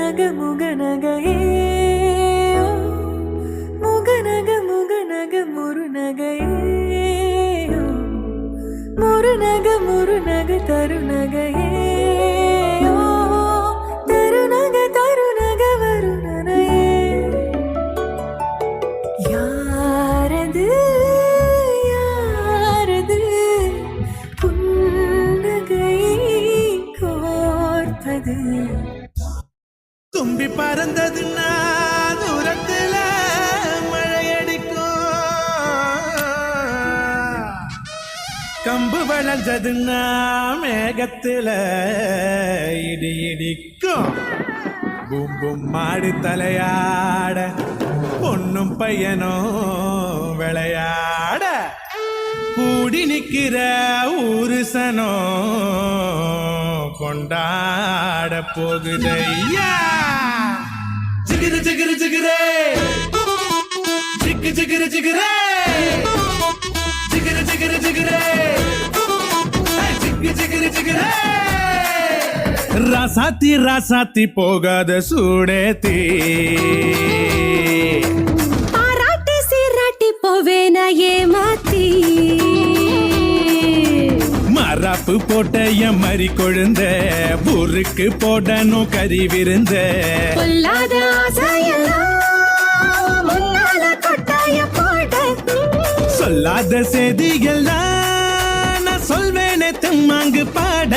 முகநகையே முகநக முருநகையே முருநக தருநகையே தருநக வருணனையே யாரது யாரது புன்னகை கோர்ப்பது தும்பி பறந்ததுன்னா தூரத்துல மழையடிக்கும், கம்பு வளர்ந்ததுன்னா மேகத்துல இடி இடிக்கும். பூம் பூம் மாடு தலையாட பொண்ணும் பையனும் விளையாட கூடி நிக்கிற ஊருசனோ கொண்டாட போகுதையா. ஜிகிரு ஜிகிரு ஜிகிரே ஜிகு ஜிகிரு ஜிகிரே ஜிகிரு ஜிகிரு ஜிகிரே ஜிகு ஜிகிரு ஜிகிரே. ராசாத்தி ராசாத்தி போகாத சூடேத்தி பாராட்டி சீராட்டி போவேன ஏமாத்தி மராப்பு போட்ட என் மறி கொழுந்த ஊருக்கு போடணும் கறி விருந்த பொல்லாத ஆசையெல்லாம் முன்னால கொட்டாய போட சொல்லாத செய்திகள்லாம் நான் சொல்வேனே தம்மாங்கு பாட.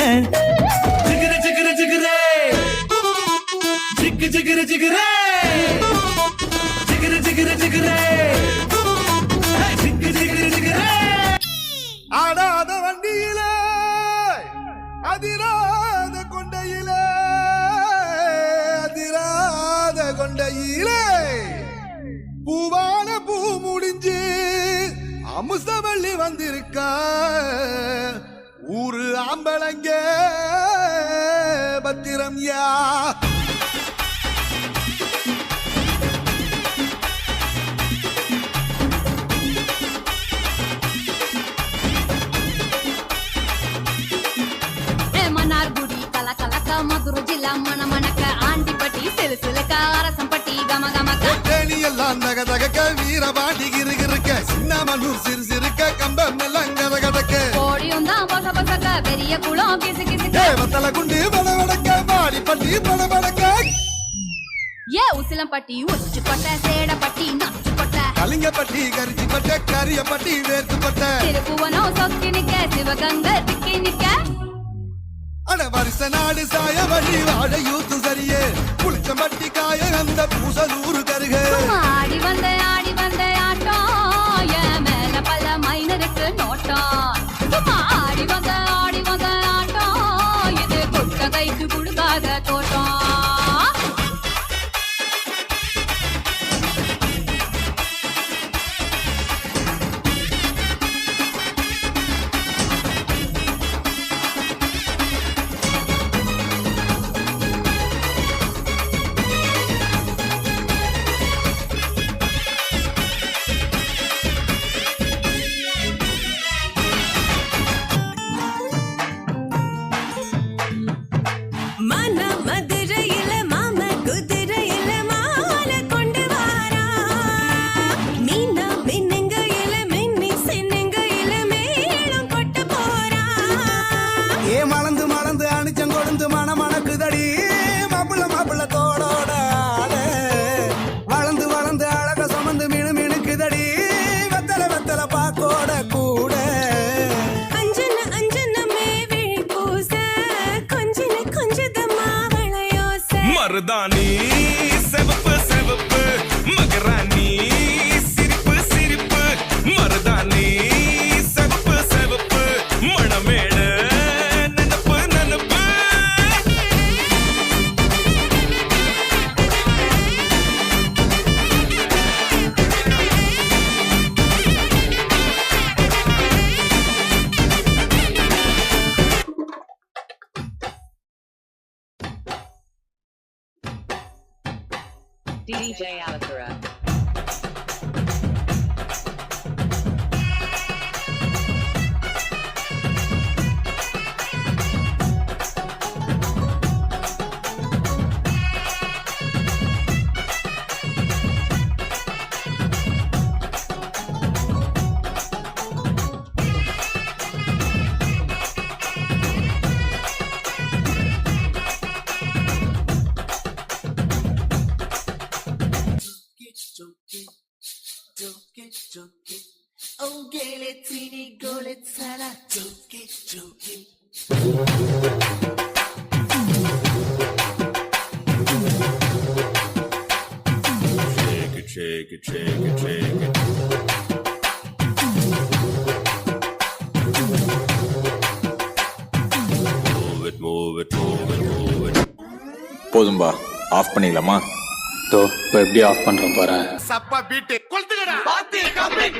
ஜிகிரு ஜிகிரு ஜிகிரே ஜிகு ஜிகிரு ஜிகிரே ஜிகிரு ஜிகிரு ஜிகிரே ஜிகு ஜிகிரு ஜிகிரே. ஆடாத வண்டியிலே அதிராத கொண்டையிலே அதிராத கொண்டையிலே பூவான பூ முடிஞ்சு அமுசவள்ளி வந்திருக்கா ஊரு ஆம்பளங்க பத்திரம் யா. மதுரை ஜில்லா மன மணக்க ஆண்டிப்பட்டி சிலுசிலுக்க அரசம்பட்டி கம கமக்க எல்லாம் தக தகக்க வீரபாண்டி கிருகிருக்க சின்னமனூர் சிறு சிறுக்க கம்பம் எல்லாம் கத கடக்க கோடியும் தான் பச பசக்க பெரிய குளம் கிசு கிசுக்க வத்தல குண்டு படபடக்க வாடிப்பட்டி படபடக்க ஏ உசிலம்பட்டி உச்சிப்பட்ட சேடப்பட்டி நச்சுப்பட்ட கலிங்கப்பட்டி கரிச்சிப்பட்ட கரியப்பட்டி வேர்த்துப்பட்ட திருப்புவனம் சொக்கி நிக்க சிவகங்கை திக்கி நிக்க அட வருஷ நாடு சாய வழி வாழ யூத்து சரியே புளிச்சம்பட்டி காய அந்த பூசலூரு கருக ஆடி வந்த ஆட்டம் என் மேல பல மைனருக்கு நோட்டம் சும்மா ஆடி வந்த ஆட்டம் இது குட்ட கைக்கு கொடுக்காத தோட்டம். மருதாணி செவப்பு செவப்பு மகராணி சிரிப்பு சிரிப்பு மருதாணி செவப்பு செவப்பு Manamedu நனப்பு நனப்பு. DJ Alakara. Oh, get it, teeny, go, let's sala, joke it. Shake it, shake it, shake it. Move it, move it, move it, move it. போதும்பா ஆஃப் பண்ணிடலாமா? தோ இப்போ எப்படி ஆஃப் பண்றோம் பாரு. சப்பா பீட்டு கொளுத்துக்கடா பாத்தி கம்ப்ளீட்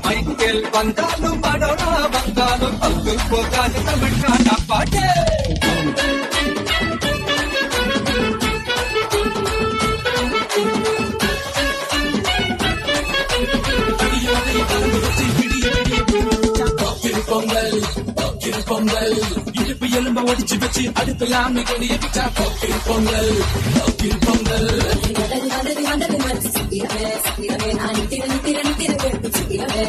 மைக்கேல் வந்தாலும் மடோனா வந்தாலும் பங்கு போகாது தமிழ்நாட்டா பாட்டு. பொங்கல் பொங்கல் இடுப்பு எலும்ப ஒடிச்சு வச்சு அடுப்பெல்லாம் கொடிய பிச்சா கோக்கில் பொங்கல் பொங்கல். வந்தது வந்தது வந்தது மறுத்து சித்திரவே சித்திரவே நான் திறன் திறன் திறன் சித்திரவே